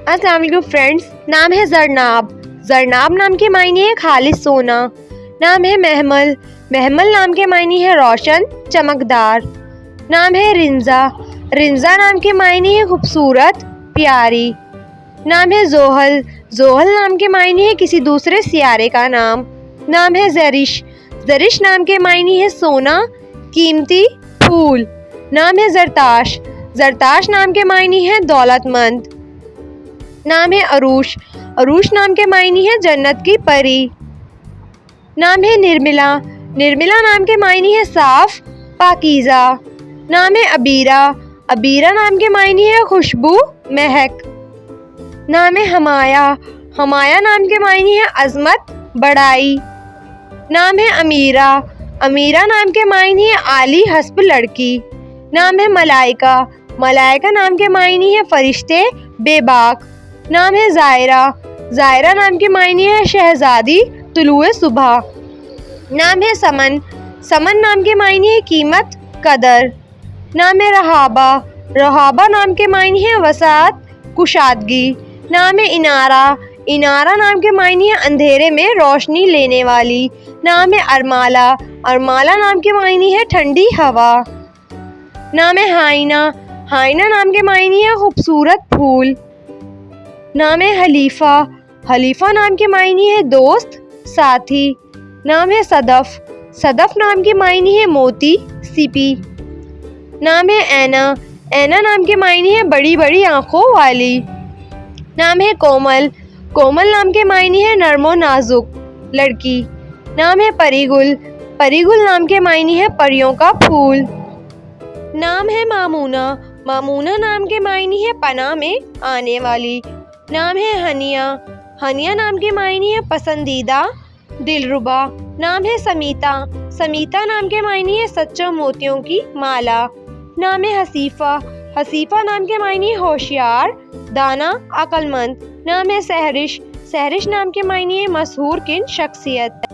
अस्सलाम वालेकुम फ्रेंड्स। नाम है जरनाब। जरनाब नाम के मायने है खालिस सोना। नाम है महमल। महमल नाम के मायने है रोशन चमकदार। नाम है रिंजा। रिंजा नाम के मायने है खूबसूरत प्यारी। नाम है जोहल। जोहल नाम के मायने है किसी दूसरे सियारे का नाम। नाम है जरिश। जरिश नाम के मायने है सोना कीमती फूल। नाम है जरताश। जरताश नाम के मायने है दौलतमंद। नाम है अरूश। अरूश नाम के मायने है जन्नत की परी। नाम है निर्मिला। निर्मिला नाम के मायने है साफ पाकीज़ा। नाम है अबीरा। अबीरा नाम के मायने है खुशबू महक। नाम है हमाया। हमाया नाम के मायने है अजमत बड़ाई। नाम है अमीरा। अमीरा नाम के मायने है आली हस्ब लड़की। नाम है मलाइका। मलाइका नाम के मायने है फरिश्ते बेबाक। नाम है ज़ायरा। ज़ायरा नाम के मायने है शहज़ादी तुलुए सुबह। नाम है समन। समन नाम के मायने है कीमत कदर। नाम है रहाबा। रहाबा नाम के मायने है वसात कुशादगी। नाम है इनारा। इनारा नाम के मायने है अंधेरे में रोशनी लेने वाली। नाम है अरमाला। अरमाला नाम के मायने है ठंडी हवा। नाम है हाइना। हाइना नाम के मायने है खूबसूरत फूल। नाम है हलीफा। हलीफा नाम के मायने है दोस्त साथी। नाम है सदफ। सदफ नाम के मायने है मोती सीपी। नाम है ऐना। ऐना नाम के मायने है बड़ी बड़ी आंखों वाली। नाम है कोमल। कोमल नाम के मायने है नरमो नाजुक लड़की। नाम है परीगुल। परीगुल नाम के मायने है परियों का फूल। नाम है मामूना। मामूना नाम के मायने है पनाह में आने वाली। नाम है हनिया। हनिया नाम के मायने है पसंदीदा दिलरुबा। नाम है समीता। समीता नाम के मायने है सच्चे मोतियों की माला। नाम है हसीफा। हसीफा नाम के मायने है होशियार दाना अक्लमंद। नाम है सहरिश। सहरिश नाम के मायने है मशहूर किन शख्सियत।